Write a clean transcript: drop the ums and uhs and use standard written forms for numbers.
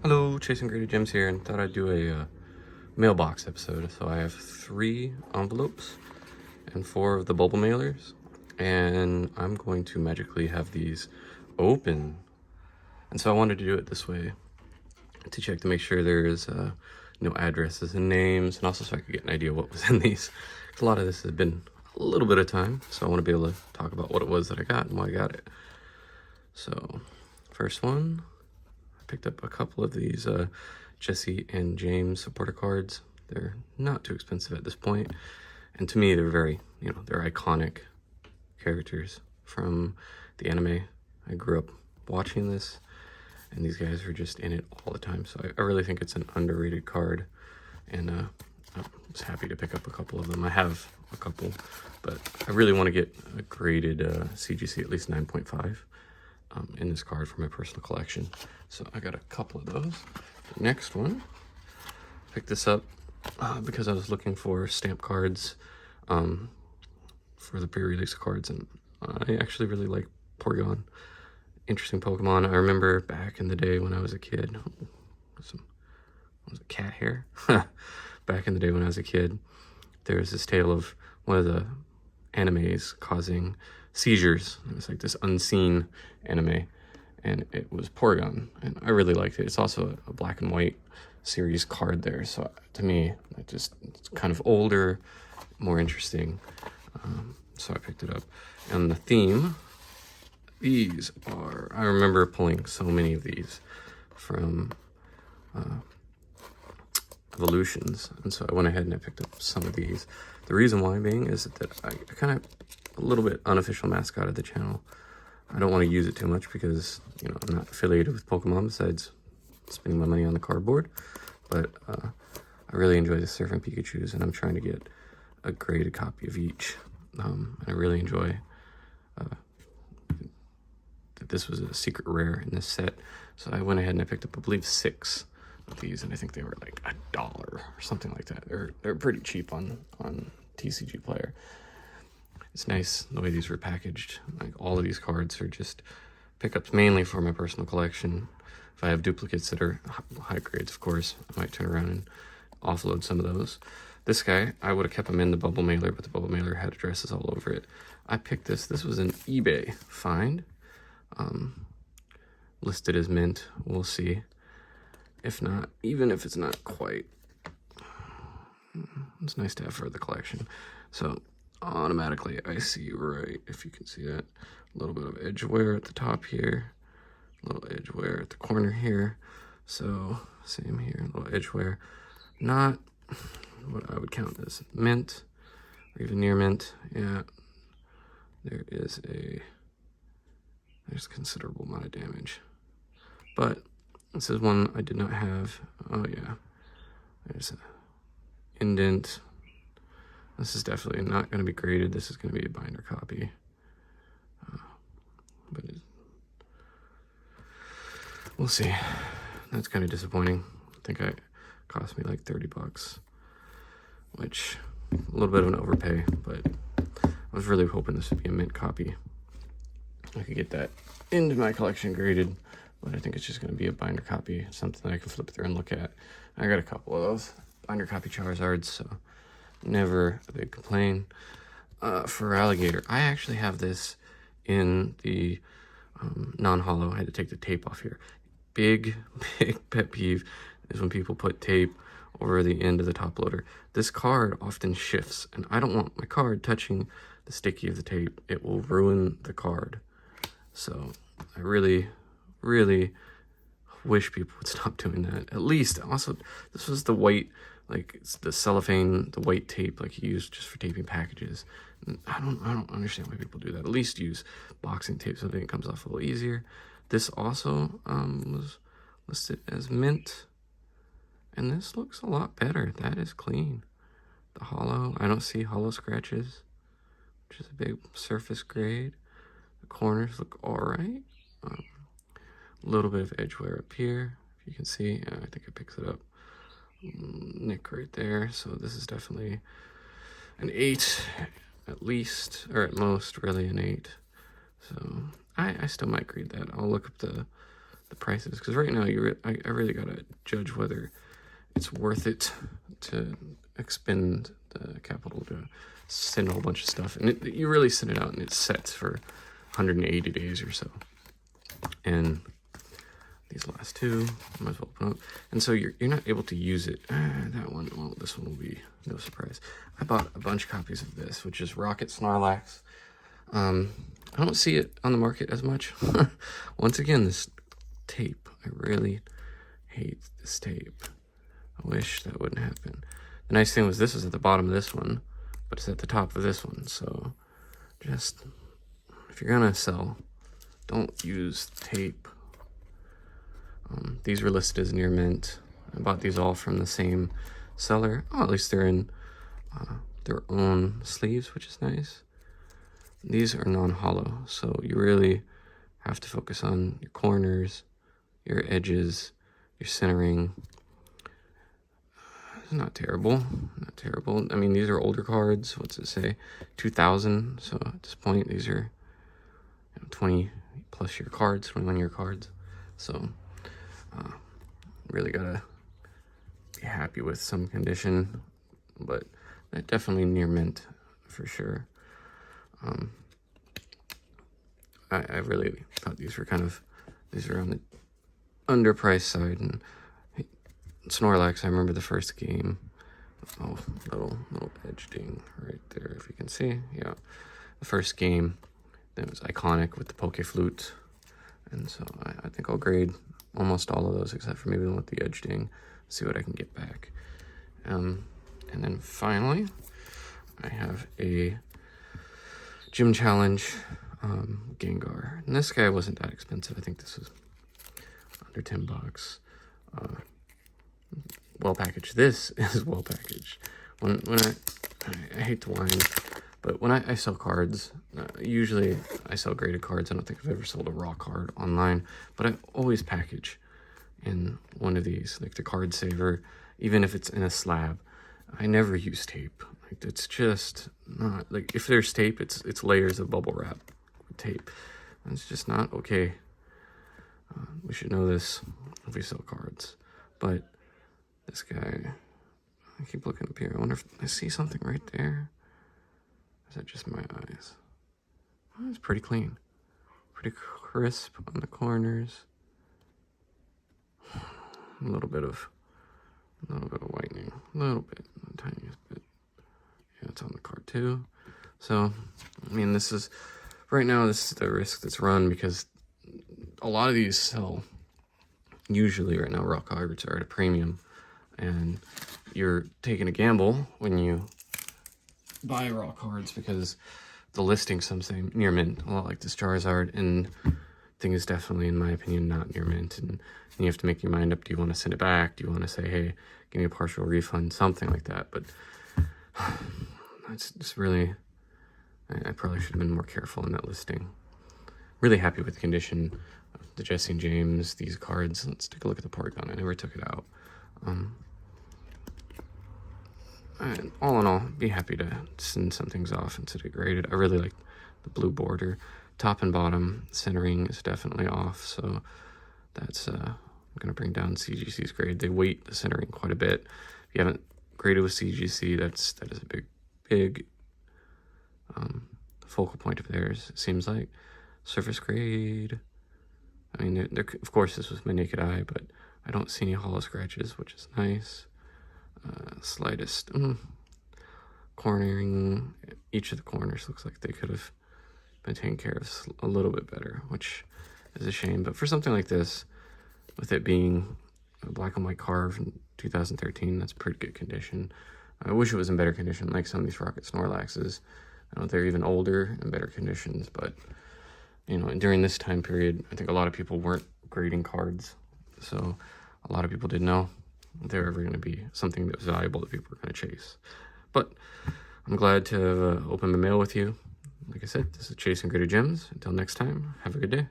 Hello, Chasing Graded Gems here, and thought I'd do a mailbox episode. So I have 3 envelopes and 4 of the bubble mailers, and I'm going to magically have these open. And so I wanted to do it this way to check to make sure there's no addresses and names, and also so I could get an idea what was in these. A lot of this has been a little bit of time, so I want to be able to talk about what it was that I got and why I got it. So, first one. Picked up a couple of these Jesse and James supporter cards. They're not too expensive at this point, and to me they're very, they're iconic characters from the anime. I grew up watching this, and these guys are just in it all the time, so I really think it's an underrated card, and I was happy to pick up a couple of them. I have a couple, but I really want to get a graded CGC at least 9.5 in this card for my personal collection. So I got a couple of those. The next one, picked this up because I was looking for stamp cards for the pre-release cards, and I actually really like Porygon. Interesting Pokemon. I remember back in the day when I was a kid, was it cat hair? Back in the day when I was a kid, there was this tale of one of the animes causing seizures. It was like this unseen anime, and it was Porygon, and I really liked it. It's also a black and white series card there, so to me it's kind of older, more interesting, so I picked it up. And the theme, these are, I remember pulling so many of these from Evolutions, and so I went ahead and I picked up some of these. The reason why being is that I kind of a little bit unofficial mascot of the channel. I don't want to use it too much because, I'm not affiliated with Pokemon besides spending my money on the cardboard. But I really enjoy the Surfing Pikachus, and I'm trying to get a graded copy of each. And I really enjoy that this was a secret rare in this set. So I went ahead and I picked up, I believe, 6 of these, and I think they were like $1 or something like that. They're pretty cheap on TCG Player. It's nice the way these were packaged. Like, all of these cards are just pickups mainly for my personal collection. If I have duplicates that are high grades, of course, I might turn around and offload some of those. This guy, I would have kept him in the bubble mailer, but the bubble mailer had addresses all over it. I picked this. This was an eBay find. Listed as mint. We'll see. If not, even if it's not quite, it's nice to have for the collection. So automatically I see, right, if you can see that, a little bit of edge wear at the top here, a little edge wear at the corner here. So same here, a little edge wear. Not what I would count as mint or even near mint. Yeah, there's considerable amount of damage, but this is one I did not have. Oh yeah, there's an indent. This is definitely not going to be graded. This is going to be a binder copy. But we'll see. That's kind of disappointing. I think it cost me like $30, which a little bit of an overpay, but I was really hoping this would be a mint copy. I could get that into my collection graded, but I think it's just going to be a binder copy, something that I can flip through and look at. I got a couple of those binder copy Charizards, so never a big complaint. For Alligator, I actually have this in the non-hollow. I had to take the tape off here. Big pet peeve is when people put tape over the end of the top loader. This card often shifts, and I don't want my card touching the sticky of the tape. It will ruin the card. So I really wish people would stop doing that. At least, also, this was the white, like, it's the cellophane, the white tape, like you use just for taping packages. And I don't understand why people do that. At least use boxing tape so that it comes off a little easier. This also was listed as mint, and this looks a lot better. That is clean. The hollow, I don't see hollow scratches, which is a big surface grade. The corners look all right. A little bit of edge wear up here, if you can see. I think it picks it up. Nick right there. So this is definitely an 8 at least, or at most really an 8. So I still might grade that. I'll look up the the prices, because right now I really gotta judge whether it's worth it to expend the capital to send a whole bunch of stuff. And you really send it out and it's set for 180 days or so. And these last two, I might as well open up. And so you're not able to use it. That one, well, this one will be no surprise. I bought a bunch of copies of this, which is Rocket Snorlax. I don't see it on the market as much. Once again, this tape. I really hate this tape. I wish that wouldn't happen. The nice thing was this is at the bottom of this one, but it's at the top of this one. So just, if you're gonna sell, don't use tape. These were listed as near mint. I bought these all from the same seller. Oh, at least they're in their own sleeves, which is nice. These are non-hollow, so you really have to focus on your corners, your edges, your centering. It's not terrible, not terrible. I mean, these are older cards. What's it say? 2000. So at this point, these are 20 plus year cards, 21 year cards. So really gotta be happy with some condition, but definitely near mint for sure. I really thought these were these are on the underpriced side. And Snorlax, I remember the first game. Oh, little edge ding right there, if you can see. Yeah, the first game that was iconic with the Poke Flute, and so I think I'll grade almost all of those except for maybe the one with the edge ding. See what I can get back. And then finally, I have a Gym Challenge Gengar, and this guy wasn't that expensive. I think this was under 10 bucks. Well packaged. This is well packaged. When I hate to whine, but when I sell cards, usually I sell graded cards. I don't think I've ever sold a raw card online, but I always package in one of these, like the card saver, even if it's in a slab. I never use tape. Like, it's just not, like, if there's tape, it's layers of bubble wrap tape. It's just not okay. We should know this if we sell cards. But this guy, I keep looking up here. I wonder if I see something right there. Is that just my eyes? Oh, it's pretty clean. Pretty crisp on the corners. A little bit of whitening. A little bit. The tiniest bit. Yeah, it's on the card too. So, I mean, this is the risk that's run, because a lot of these sell, usually right now, raw cards are at a premium. And you're taking a gamble when you buy raw cards, because the listing, some say near mint, a lot like this Charizard, and thing is definitely, in my opinion, not near mint. And you have to make your mind up. Do you want to send it back? Do you want to say, hey, give me a partial refund? Something like that. But it's really, I probably should have been more careful in that listing. Really happy with the condition of the Jesse and James, these cards. Let's take a look at the Porygon. I never took it out. And all in all, be happy to send some things off and get it graded. I really like the blue border. Top and bottom centering is definitely off, so that's I'm gonna bring down CGC's grade. They weight the centering quite a bit. If you haven't graded with CGC, that is a big focal point of theirs, it seems like. Surface grade, I mean, of course this was my naked eye, but I don't see any hollow scratches, which is nice. Slightest cornering, each of the corners looks like they could have been taken care of a little bit better, which is a shame. But for something like this, with it being a black and white carve in 2013, that's pretty good condition. I wish it was in better condition, like some of these Rocket Snorlaxes. I know they're even older and better conditions, but you know, during this time period, I think a lot of people weren't grading cards, so a lot of people didn't know they're ever going to be something that was valuable that people were going to chase. But I'm glad to have opened the mail with you. Like I said, this is Chasing Graded Gems. Until next time, have a good day.